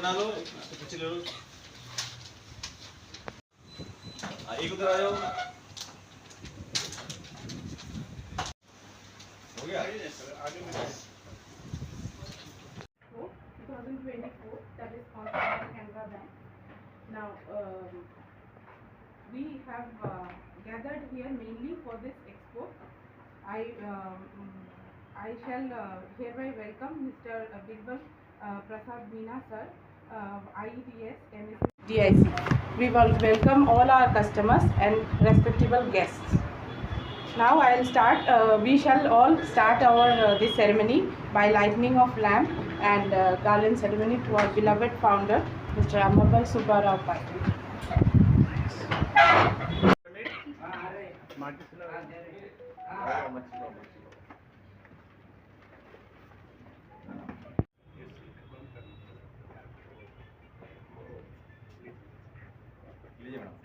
बना लो, पीछे ले लो। एक उधर आ जाओ। हो गया? आगे में 2024, that is sponsored by Canara Bank. Now, we have gathered here mainly for this expo. I shall hereby welcome Mr. Birbal Prasad Meena sir, IETS MSc DIC. We will welcome all our customers and respectable guests. Now I will start. We shall all start our this ceremony by lighting of lamp and garland ceremony to our beloved founder, Mr. Amabhai Subbarao Patil. लीजिए madam.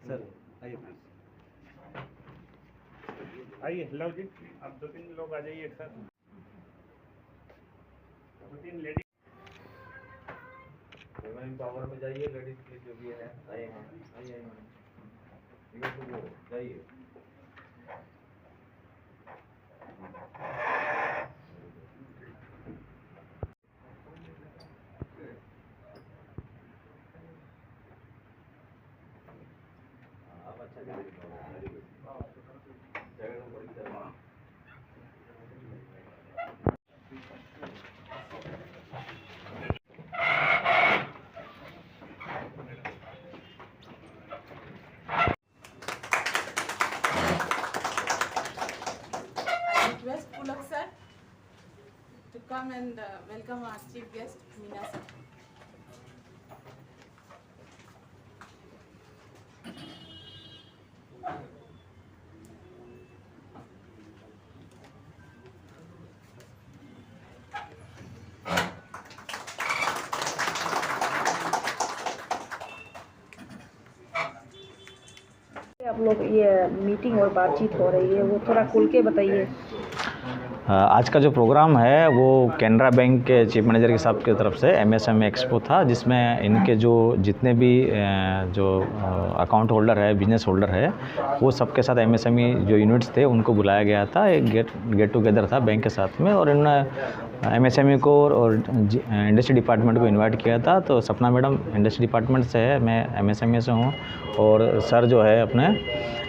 Sir आइए please. आइए love जी, आप 2-3 लोग आ जाइए एक साथ। 2-3 ladies women power में जाइए, लेडीज के जो भी है आइए। आइए मैडम, वो जाइए। आप अच्छा कर रहे हो, वेरी गुड। जगह को बड़ी तरह Request Pulak sir to come and welcome our chief guest Meena sir. आप लोग ये मीटिंग और बातचीत हो रही है वो थोड़ा खुल के बताइए। आज का जो प्रोग्राम है वो कैनरा बैंक के चीफ मैनेजर के साहब की तरफ से MSME एक्सपो था, जिसमें इनके जो जितने भी जो अकाउंट होल्डर है, बिजनेस होल्डर है, वो सबके साथ MSME जो यूनिट्स थे उनको बुलाया गया था। एक गेट टुगेदर था बैंक के साथ में, और इन्होंने MSME को और इंडस्ट्री डिपार्टमेंट को इन्वाइट किया था। तो सपना मैडम इंडस्ट्री डिपार्टमेंट से है, मैं MSME से हूँ, और सर जो है अपने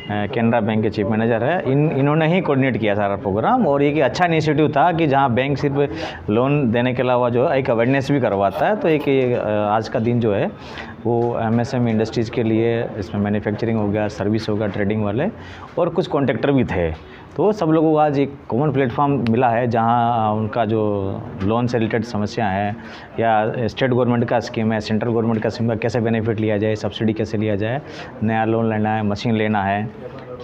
कैनरा बैंक के चीफ मैनेजर है। इन्होंने ही कोऑर्डिनेट किया सारा प्रोग्राम, और ये कि अच्छा इनिशिएटिव था कि जहाँ बैंक सिर्फ लोन देने के अलावा जो है एक अवेयरनेस भी करवाता है। तो एक आज का दिन जो है वो MSME इंडस्ट्रीज़ के लिए, इसमें मैन्युफैक्चरिंग हो गया, सर्विस हो गया, ट्रेडिंग वाले, और कुछ कॉन्ट्रैक्टर भी थे। तो सब लोगों को आज एक कॉमन प्लेटफॉर्म मिला है, जहां उनका जो लोन से रिलेटेड समस्या है, या स्टेट गवर्नमेंट का स्कीम है, सेंट्रल गवर्नमेंट का स्कीम का कैसे बेनिफिट लिया जाए, सब्सिडी कैसे लिया जाए, नया लोन लेना है, मशीन लेना है,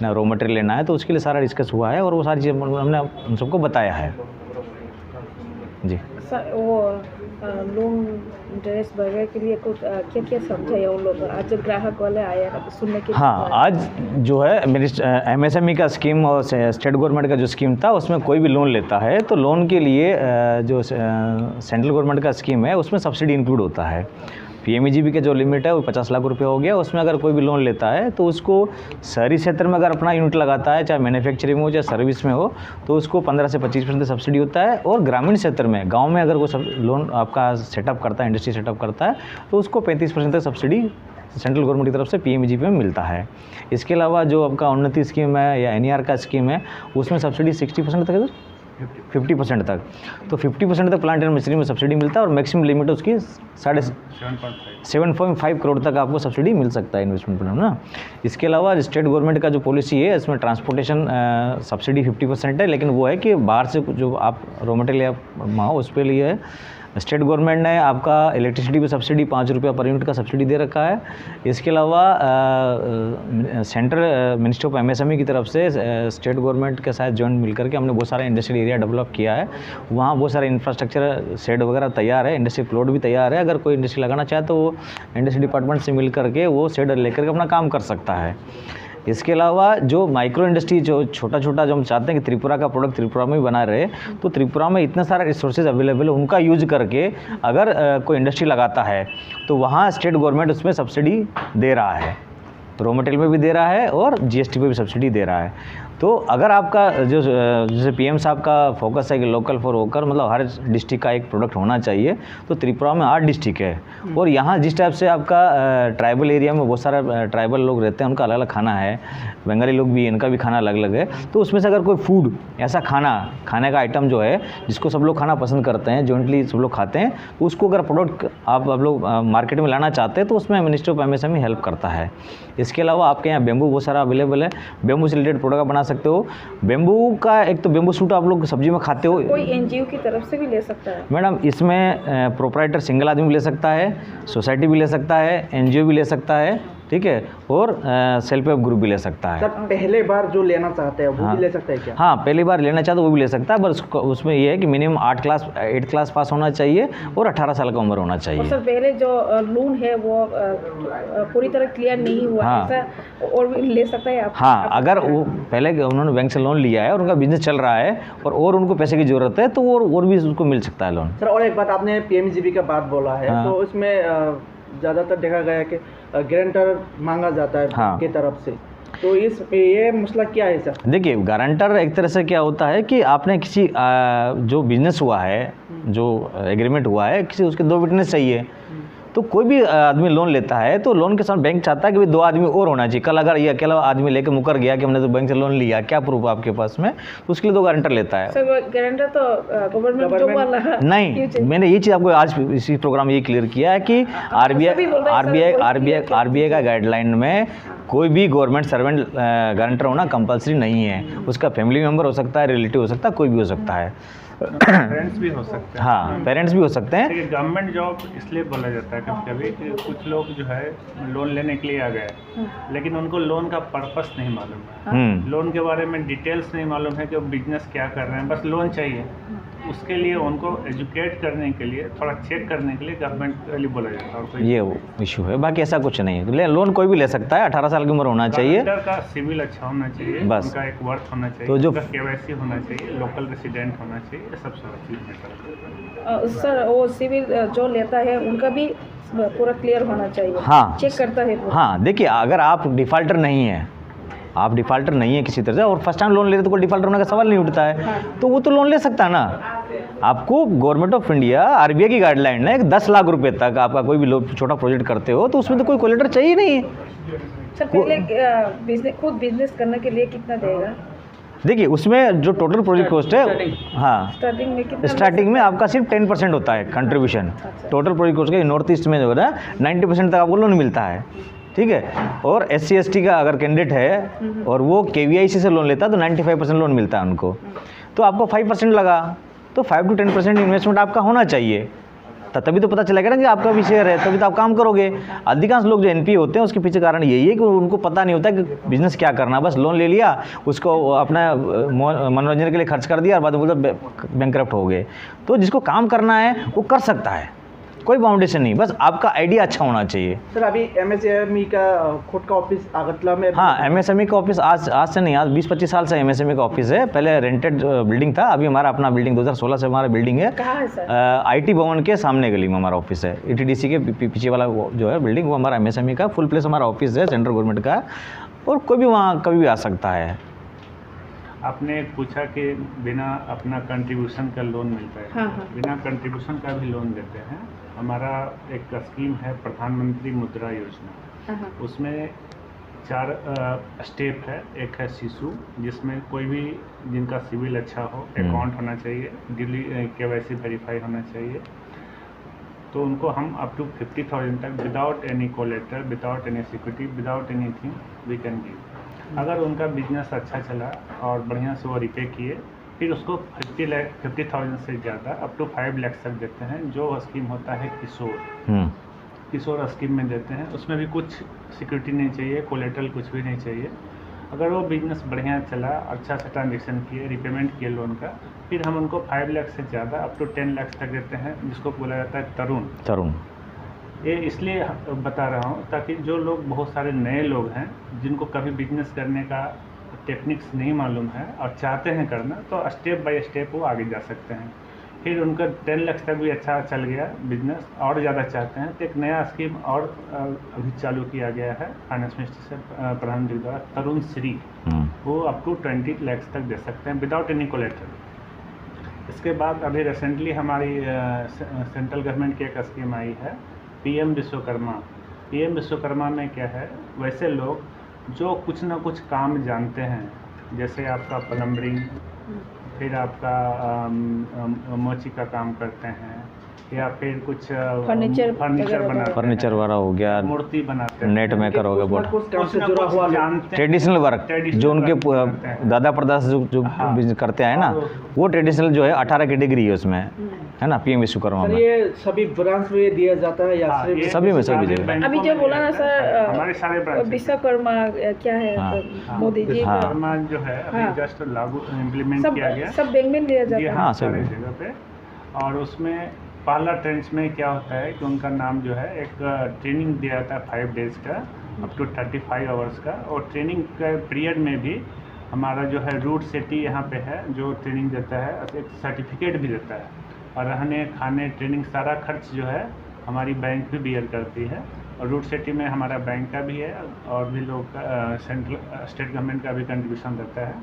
ना रॉ मटेरियल लेना है, तो उसके लिए सारा डिस्कस हुआ है, और वो सारी चीज़ें हमने उन सबको बताया है। जी सर वो लोन इंटरेस्ट वगैरह के लिए कुछ क्या क्या समझाया उन लोग? आज जो ग्राहक वाले आए सुनने के? हाँ, आज जो है मेरी MSME का स्कीम और स्टेट गवर्नमेंट का जो स्कीम था, उसमें कोई भी लोन लेता है तो लोन के लिए जो सेंट्रल गवर्नमेंट का स्कीम है उसमें सब्सिडी इंक्लूड होता है। PMEGP का जो लिमिट है वो 50 लाख रुपये हो गया। उसमें अगर कोई भी लोन लेता है तो उसको शहरी क्षेत्र में अगर अपना यूनिट लगाता है, चाहे मैन्युफैक्चरिंग हो चाहे सर्विस में हो, तो उसको 15 से 25% सब्सिडी होता है। और ग्रामीण क्षेत्र में, गांव में अगर वो सब लोन आपका सेटअप करता है, इंडस्ट्री सेटअप करता है, तो उसको 35% तक सब्सिडी सेंट्रल गवर्नमेंट की तरफ से PMEGP में मिलता है। इसके अलावा जो आपका उन्नति स्कीम है या NER का स्कीम है, उसमें सब्सिडी 60% तक है, 50% तक। तो 50% तक प्लांट एंड मशीनरी में सब्सिडी मिलता है, और मैक्सिमम लिमिट उसकी 7.5 करोड़ तक आपको सब्सिडी मिल सकता है इन्वेस्टमेंट प्लान ना। इसके अलावा स्टेट गवर्नमेंट का जो पॉलिसी है, इसमें ट्रांसपोर्टेशन सब्सिडी 50% है, लेकिन वो है कि बाहर से जो आप रॉ मटेरियल या उस पर लिए स्टेट गवर्नमेंट ने आपका इलेक्ट्रिसिटी पे सब्सिडी 5 रुपया पर यूनिट का सब्सिडी दे रखा है। इसके अलावा सेंट्रल मिनिस्ट्री ऑफ एमएसएमई की तरफ से स्टेट गवर्नमेंट के साथ जॉइंट मिलकर के हमने बहुत सारा इंडस्ट्रियल एरिया डेवलप किया है। वहाँ बहुत सारे इंफ्रास्ट्रक्चर शेड वगैरह तैयार है, इंडस्ट्री प्लॉट भी तैयार है। अगर कोई इंडस्ट्री लगाना चाहे तो वो इंडस्ट्री डिपार्टमेंट से मिल करके वो शेड लेकर के अपना काम कर सकता है। इसके अलावा जो माइक्रो इंडस्ट्री जो छोटा छोटा जो हम चाहते हैं कि त्रिपुरा का प्रोडक्ट त्रिपुरा में भी बना रहे, तो त्रिपुरा में इतने सारे रिसोर्सेज अवेलेबल है, उनका यूज करके अगर कोई इंडस्ट्री लगाता है तो वहाँ स्टेट गवर्नमेंट उसमें सब्सिडी दे रहा है, रॉ मटेरियल में भी दे रहा है और जीएसटी पे भी सब्सिडी दे रहा है। तो अगर आपका जो जैसे पीएम साहब का फोकस है कि लोकल फॉर वोकल, मतलब हर डिस्ट्रिक्ट का एक प्रोडक्ट होना चाहिए, तो त्रिपुरा में 8 डिस्ट्रिक्ट है और यहाँ जिस टाइप से आपका ट्राइबल एरिया में बहुत सारा ट्राइबल लोग रहते हैं, उनका अलग अलग खाना है, बंगाली लोग भी, इनका भी खाना अलग अलग है। तो उसमें से अगर कोई फूड ऐसा खाने का आइटम जो है जिसको सब लोग खाना पसंद करते हैं, जॉइंटली सब लोग खाते हैं, तो उसको अगर प्रोडक्ट आप लोग मार्केट में लाना चाहते हैं तो उसमें मिनिस्ट्री ऑफ एमएसएमई हेल्प करता है। इसके अलावा आपके यहाँ बेम्बू बहुत सारा अवेलेबल है, बेम्बू से रिलेटेड प्रोडक्ट बना सकते हो। बेम्बू का एक तो बेम्बू सूट आप लोग सब्जी में खाते हो, कोई एनजीओ की तरफ से भी ले सकता है मैडम। इसमें प्रोप्राइटर सिंगल आदमी भी ले सकता है, सोसाइटी भी ले सकता है, एनजीओ भी ले सकता है, ठीक है, और सेल्फ हेल्प ग्रुप भी ले सकता है। सर पहले बार जो लेना चाहते हैं वो हाँ, भी ले सकता है क्या? हाँ, पहली बार लेना चाहते वो भी ले सकता है, बस उसमें ये है कि मिनिमम 8 क्लास पास होना चाहिए और 18 साल का उम्र होना और चाहिए। सर पहले जो लोन है वो पूरी तरह क्लियर नहीं हुआ, हाँ, ऐसा और भी ले सकता है आप? हाँ, अगर वो पहले उन्होंने बैंक से लोन लिया है और उनका बिजनेस चल रहा है और उनको पैसे की ज़रूरत है तो और भी उसको मिल सकता है लोन। सर और एक बात, आपने पीएमजीबी का बात बोला है, हाँ। तो उसमें ज़्यादातर देखा गया है कि गारंटर मांगा जाता है हाँ। की तरफ से, तो ये मसला क्या है सर? देखिए, गारंटर एक तरह से क्या होता है कि आपने किसी जो बिजनेस हुआ है, जो एग्रीमेंट हुआ है, किसी उसके 2 विटनेस चाहिए। तो कोई भी आदमी लोन लेता है तो लोन के साथ बैंक चाहता है कि भाई 2 आदमी और होना चाहिए। कल अगर ये अकेला आदमी लेके मुकर गया कि हमने तो बैंक से लोन लिया, क्या प्रूफ आपके पास में, तो उसके लिए 2 गारंटर लेता है। सर गारंटर तो गवर्नमेंट जॉब वाला है। नहीं, मैंने ये चीज़ आपको आज इसी प्रोग्राम ये क्लियर किया है कि आरबीआई का गाइडलाइन में कोई भी गवर्नमेंट सर्वेंट गारंटर होना कंपलसरी नहीं है। उसका फैमिली मेम्बर हो सकता है, रिलेटिव हो सकता है, कोई भी हो सकता है। पेरेंट्स भी हो सकते हैं। हाँ, पेरेंट्स भी हो सकते हैं। देखिए, गवर्नमेंट जॉब इसलिए बोला जाता है कभी कभी कि कुछ लोग जो है लोन लेने के लिए आ गए, लेकिन उनको लोन का पर्पस नहीं मालूम है, लोन के बारे में डिटेल्स नहीं मालूम है कि वो बिजनेस क्या कर रहे हैं, बस लोन चाहिए। उसके लिए उनको एजुकेट करने के लिए, थोड़ा चेक करने के लिए गवर्नमेंट के लिए बोला जाता है। और कोई ये इशू है, बाकी ऐसा कुछ नहीं है। लोन कोई भी ले सकता है, 18 साल की उम्र होना चाहिए, गारंटर का सिविल अच्छा होना चाहिए, बस। उनका एक वर्थ होना चाहिए, तो जो उनका केवाईसी होना चाहिए, लोकल रेसिडेंट होना चाहिए, ये सब सारा चीज़ मैटर। सर वो सिविल जो लेता है उनका भी पूरा क्लियर होना चाहिए। हाँ, चेक करता है पूरा। हाँ, देखिए, अगर आप डिफ़ाल्टर नहीं है, आप डिफ़ाल्टर नहीं है किसी तरह से, और फर्स्ट टाइम लोन लेते तो कोई डिफ़ाल्टर होने का सवाल नहीं उठता है, तो वो तो लोन ले सकता है ना। आपको गवर्नमेंट ऑफ इंडिया आरबीआई की गाइडलाइन है कि 10 लाख रुपए तक आपका कोई भी छोटा प्रोजेक्ट करते हो तो उसमें तो कोई कोलेटर चाहिए नहीं है। सर पहले खुद बिजनेस करने के लिए कितना देगा? देखिए, उसमें जो टोटल प्रोजेक्ट कॉस्ट है, हाँ, स्टार्टिंग में कितना? स्टार्टिंग में आपका सिर्फ 10% होता है कंट्रीब्यूशन टोटल प्रोजेक्ट कॉस्ट का। नॉर्थ ईस्ट में जो है 90% तक आपको लोन मिलता है, ठीक है। और SC ST का अगर कैंडिडेट है और वो KVIC से लोन लेता है तो 95% लोन मिलता है उनको। तो आपको 5% लगा, तो 5 to 10% इन्वेस्टमेंट आपका होना चाहिए, तभी तो पता चलेगा ना कि आपका भी शेयर है, तभी तो आप काम करोगे। अधिकांश लोग जो NPA होते हैं उसके पीछे कारण यही है कि उनको पता नहीं होता कि बिजनेस क्या करना, बस लोन ले लिया, उसको अपना मनोरंजन के लिए खर्च कर दिया और बाद में बोलते बैंकरप्ट हो गए। तो जिसको काम करना है वो कर सकता है, कोई बाउंडेशन नहीं, बस आपका आइडिया अच्छा होना चाहिए। सर अभी MSME का खुद का ऑफिस आगरतला में? हाँ, MSME का ऑफिस आज से नहीं, आज 20-25 साल से MSME का ऑफिस है। पहले रेंटेड बिल्डिंग था, अभी हमारा अपना बिल्डिंग 2016 से हमारा बिल्डिंग है। कहाँ है सर? IT भवन के सामने गली में हमारा ऑफिस है। ETDC के पीछे वाला जो है बिल्डिंग, वो हमारा MSME का फुल प्लेस हमारा ऑफिस है, सेंट्रल गवर्नमेंट का, और कोई भी वहाँ कभी भी आ सकता है। आपने पूछा कि बिना अपना कंट्रीब्यूशन का लोन मिलता है। हाँ, हाँ। बिना कंट्रीब्यूशन का भी लोन देते हैं। हमारा एक स्कीम है प्रधानमंत्री मुद्रा योजना, उसमें 4 स्टेप है। एक है शिशु, जिसमें कोई भी जिनका सिविल अच्छा हो, अकाउंट होना चाहिए, डेली KYC वेरीफाई होना चाहिए, तो उनको हम अप टू 50,000 तक without any collateral, without any security, without anything we can give. अगर उनका बिजनेस अच्छा चला और बढ़िया से वो रिपे किए, फिर उसको 50,000 से ज़्यादा अप टू 5 लाख तक देते हैं। जो स्कीम होता है किशोर स्कीम में देते हैं, उसमें भी कुछ सिक्योरिटी नहीं चाहिए, कोलेटरल कुछ भी नहीं चाहिए। अगर वो बिजनेस बढ़िया चला, अच्छा से ट्रांजेक्शन किए, रिपेमेंट किए लोन का, फिर हम उनको 5 लाख से ज़्यादा अप टू 10 लाख तक देते हैं, जिसको बोला जाता है तरुण। ये इसलिए बता रहा हूँ ताकि जो लोग, बहुत सारे नए लोग हैं जिनको कभी बिजनेस करने का टेक्निक्स नहीं मालूम है और चाहते हैं करना, तो स्टेप बाय स्टेप वो आगे जा सकते हैं। फिर उनका 10 लाख तक भी अच्छा चल गया बिजनेस, और ज़्यादा चाहते हैं तो एक नया स्कीम और अभी चालू किया गया है फाइनेंस मिनिस्टर से, प्रधानमंत्री द्वारा, तरुण श्री। वो अप टू 20 लाख तक दे सकते हैं विदाउट एनी कोलेटरल। इसके बाद अभी रिसेंटली हमारी सेंट्रल गवर्नमेंट की एक स्कीम आई है, PM विश्वकर्मा। PM विश्वकर्मा में क्या है, वैसे लोग जो कुछ ना कुछ काम जानते हैं, जैसे आपका प्लम्बरिंग, फिर आपका मोची का काम करते हैं, या फिर कुछ फर्नीचर बनाते हैं, फर्नीचर वाला हो गया, मूर्ति बनाते हैं, नेट मेकर हो गया, कुछ काम से जुड़ा हुआ जानते हैं, ट्रेडिशनल वर्क जो उनके दादा परदादा जो बिजनेस करते हैं ना, वो ट्रेडिशनल जो है 18 कैटेगरी है उसमें, है ना, PM विश्वकर्मा में। ये सभी ब्रांच में दिया जाता है या सिर्फ सभी जगह? अभी जो बोला ना सर, हमारे सारे ब्रांच विश्वकर्मा क्या है, तो मोदी जी का विश्वकर्मा जो है अभी जस्ट लागू इम्प्लीमेंट किया गया, सब बैंक में दिया जाता है। हाँ, सारी जगह पे। और उसमें पहला ट्रेंच में क्या होता है कि उनका नाम जो है, एक ट्रेनिंग दिया जाता है 5 डेज़ का, अप टू 35 आवर्स का, और ट्रेनिंग के पीरियड में भी हमारा जो है रूट सिटी यहाँ पे है जो ट्रेनिंग देता है, एक सर्टिफिकेट भी देता है, और रहने खाने ट्रेनिंग सारा खर्च जो है हमारी बैंक भी बियर करती है। और रूट सिटी में हमारा बैंक का भी है और भी लोग का सेंट्रल स्टेट गवर्नमेंट का भी कंट्रीब्यूशन देता है।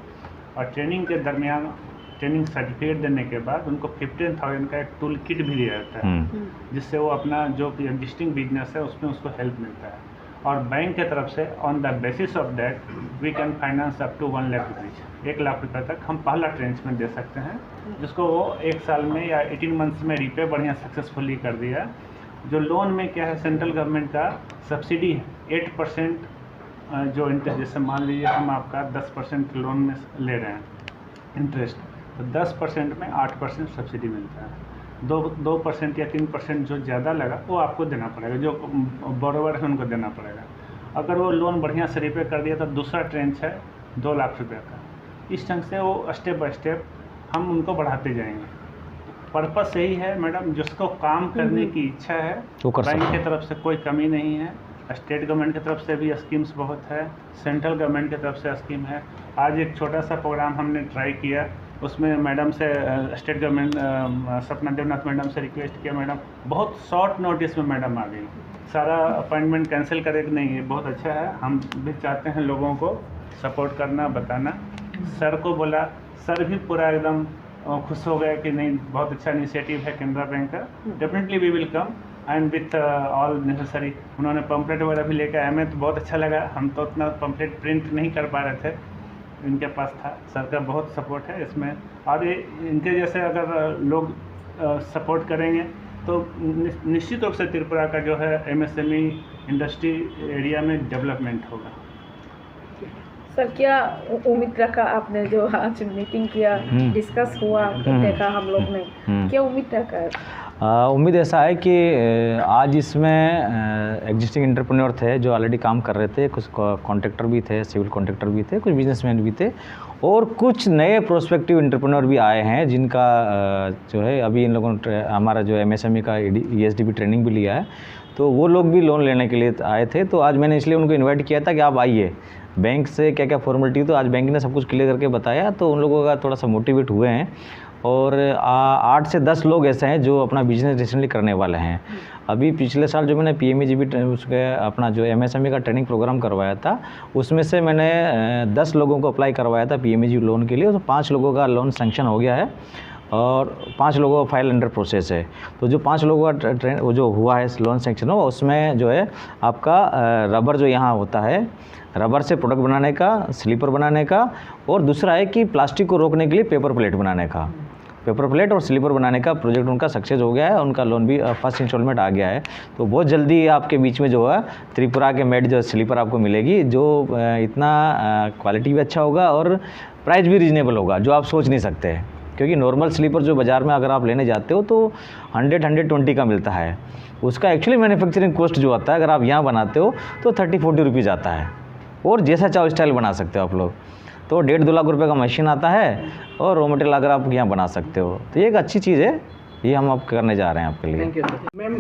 और ट्रेनिंग के दरमियान ट्रेनिंग सर्टिफिकेट देने के बाद उनको 15,000 का एक टूल किट भी दिया जाता है, जिससे वो अपना जो एग्जिस्टिंग बिजनेस है उसमें उसको हेल्प मिलता है। और बैंक की तरफ से on the basis of that we can finance up to 1 lakh rupees, 1 lakh रुपये तक हम पहला ट्रेंच में दे सकते हैं, जिसको वो 1 साल में या 18 मंथ्स में रीपे बढ़िया सक्सेसफुली कर दिया। जो लोन में क्या है, सेंट्रल गवर्नमेंट का सब्सिडी है 8% जो इंटरेस्ट, जैसे मान लीजिए हम आपका 10% लोन में ले रहे हैं इंटरेस्ट, तो 10% में 8% सब्सिडी मिलता है। 2% या 3% जो ज़्यादा लगा वो आपको देना पड़ेगा, जो बोरोवर है उनको देना पड़ेगा। अगर वो लोन बढ़िया से रिपे कर दिया तो दूसरा ट्रेंच है 2 लाख रुपये का। इस ढंग से वो स्टेप बाय स्टेप हम उनको बढ़ाते जाएंगे। पर्पस यही है मैडम, जिसको काम करने की इच्छा है, बैंक की तरफ से कोई कमी नहीं है, स्टेट गवर्नमेंट की तरफ से भी स्कीम्स बहुत है, सेंट्रल गवर्नमेंट की तरफ से स्कीम है। आज एक छोटा सा प्रोग्राम हमने ट्राई किया, उसमें मैडम से स्टेट गवर्नमेंट सपना देवनाथ मैडम से रिक्वेस्ट किया, मैडम बहुत शॉर्ट नोटिस में मैडम आ गई, सारा अपॉइंटमेंट कैंसिल करे कि नहीं, ये बहुत अच्छा है। हम भी चाहते हैं लोगों को सपोर्ट करना, बताना। सर को बोला, सर भी पूरा एकदम खुश हो गए कि नहीं बहुत अच्छा इनिशिएटिव है केनरा बैंक का, definitely we will come and with all necessary. उन्होंने पम्पलेट वगैरह भी लेकर आए, मैं तो बहुत अच्छा लगा, हम तो उतना पम्पलेट प्रिंट नहीं कर पा रहे थे, इनके पास था। सर का बहुत सपोर्ट है इसमें, और ये इनके जैसे अगर लोग सपोर्ट करेंगे तो निश्चित रूप से त्रिपुरा का जो है MSME इंडस्ट्री एरिया में डेवलपमेंट होगा। सर क्या उम्मीद रखा आपने, जो आज मीटिंग किया, डिस्कस हुआ, देखा हम लोग ने, क्या उम्मीद रखा है? उम्मीद ऐसा है कि आज इसमें एग्जिस्टिंग एंटरप्रेन्योर थे जो ऑलरेडी काम कर रहे थे, कुछ कॉन्ट्रैक्टर भी थे, सिविल कॉन्ट्रैक्टर भी थे, कुछ बिजनेसमैन भी थे, और कुछ नए प्रोस्पेक्टिव एंटरप्रेन्योर भी आए हैं जिनका जो है अभी इन लोगों ने हमारा जो MSME का ESDB ट्रेनिंग भी लिया है, तो वो लोग भी लोन लेने के लिए आए थे। तो आज मैंने इसलिए उनको इन्वाइट किया था कि आप आइए, बैंक से क्या क्या फॉर्मेलिटी, तो आज बैंक ने सब कुछ क्लियर करके बताया, तो उन लोगों का थोड़ा सा मोटिवेट हुए हैं। और 8 से 10 लोग ऐसे हैं जो अपना बिजनेस रिसेंटली करने वाले हैं। अभी पिछले साल जो मैंने PMEGB उसके अपना जो MSME का ट्रेनिंग प्रोग्राम करवाया था, उसमें से मैंने 10 लोगों को अप्लाई करवाया था PMEGB लोन के लिए, तो 5 लोगों का लोन सैंक्शन हो गया है और 5 लोगों का फाइल अंडर प्रोसेस है। तो जो 5 लोगों का वो जो हुआ है लोन सैंक्शन हो, उसमें जो है आपका रबर जो यहाँ होता है, रबर से प्रोडक्ट बनाने का, स्लीपर बनाने का, और दूसरा है कि प्लास्टिक को रोकने के लिए पेपर प्लेट बनाने का। पेपर प्लेट और स्लीपर बनाने का प्रोजेक्ट उनका सक्सेस हो गया है, उनका लोन भी फर्स्ट इंस्टॉलमेंट आ गया है। तो बहुत जल्दी आपके बीच में जो है त्रिपुरा के मेड जो स्लीपर आपको मिलेगी, जो इतना क्वालिटी भी अच्छा होगा और प्राइस भी रीजनेबल होगा, जो आप सोच नहीं सकते हैं। क्योंकि नॉर्मल स्लीपर जो बाज़ार में अगर आप लेने जाते हो तो 100-120 का मिलता है, उसका एक्चुअली मैन्युफैक्चरिंग कॉस्ट जो आता है अगर आप यहाँ बनाते हो तो 30-40 रुपीज़ आता है, और जैसा चाहो स्टाइल बना सकते हो आप लोग। तो 1.5-2 लाख रुपए का मशीन आता है और रॉ मटेरियल अगर आप यहाँ बना सकते हो, तो ये एक अच्छी चीज़ है, ये हम अब करने जा रहे हैं आपके लिए। Thank you ma'am.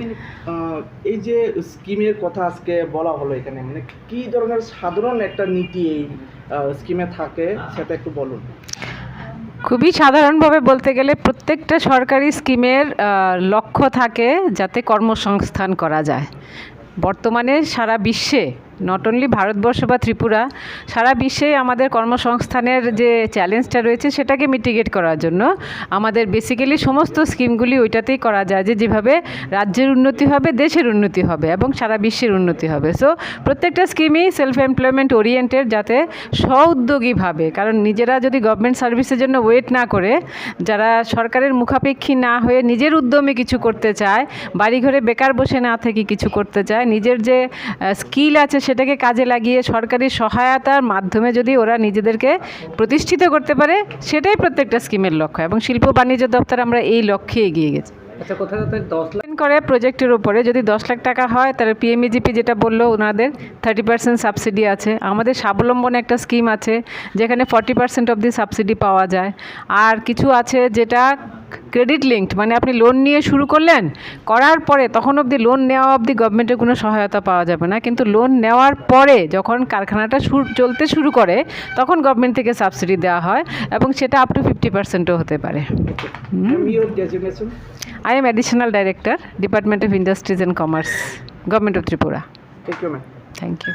এই যে স্কিমের কথা আজকে বলা হলো এখানে, মানে কী ধরনের সাধারণ একটা নীতি এই স্কিমে থাকে সেটা একটু বলুন। খুবই সাধারণভাবে বলতে গেলে প্রত্যেকটা সরকারি স্কিমের লক্ষ্য থাকে যাতে কর্মসংস্থান করা যায়। বর্তমানে সারা বিশ্বে, নট অনলি ভারতবর্ষ বা ত্রিপুরা, সারা বিশ্বে আমাদের কর্মসংস্থানের যে চ্যালেঞ্জটা রয়েছে সেটাকে মিটিগেট করার জন্য আমাদের বেসিক্যালি সমস্ত স্কিমগুলি ওইটাতেই করা যায় যে যেভাবে রাজ্যের উন্নতি হবে, দেশের উন্নতি হবে এবং সারা বিশ্বের উন্নতি হবে। সো প্রত্যেকটা স্কিমই সেলফ এমপ্লয়মেন্ট ওরিয়েন্টেড, যাতে স্ব-উদ্যোগীভাবে, কারণ নিজেরা যদি গভর্নমেন্ট সার্ভিসের জন্য ওয়েট না করে, যারা সরকারের মুখাপেক্ষী না হয়ে নিজের উদ্যমে কিছু করতে চায়, বাড়িঘরে বেকার বসে না থেকে কিছু করতে চায়, নিজের যে স্কিল আছে সেটাকে কাজে লাগিয়ে সরকারি সহায়তার মাধ্যমে যদি ওরা নিজেদেরকে প্রতিষ্ঠিত করতে পারে, সেটাই প্রত্যেকটা স্কিমের লক্ষ্য। এবং শিল্প বাণিজ্য দপ্তর আমরা এই লক্ষ্যে এগিয়ে গেছি। আচ্ছা, কোথায় কোথায় 10 লাখ করে প্রজেক্টের উপরে, যদি 10 লাখ টাকা হয় তাহলে পিএমইজিপি যেটা বললো ওনাদের 30% সাবসিডি আছে। আমাদের স্বাবলম্বন একটা স্কিম আছে যেখানে 40% অব দি সাবসিডি পাওয়া যায়। আর কিছু আছে যেটা ক্রেডিট লিঙ্কড, মানে আপনি লোন নিয়ে শুরু করলেন, করার পরে তখন অবধি লোন নেওয়া অবধি গভর্নমেন্টের কোনো সহায়তা পাওয়া যাবে না, কিন্তু লোন নেওয়ার পরে যখন কারখানাটা চলতে শুরু করে তখন গভর্নমেন্ট থেকে সাবসিডি দেওয়া হয়, এবং সেটা আপ টু 50%ও হতে পারে। Your designation? I am Additional Director, Department of Industries and Commerce, Government of Tripura. Thank you ma'am. Thank you.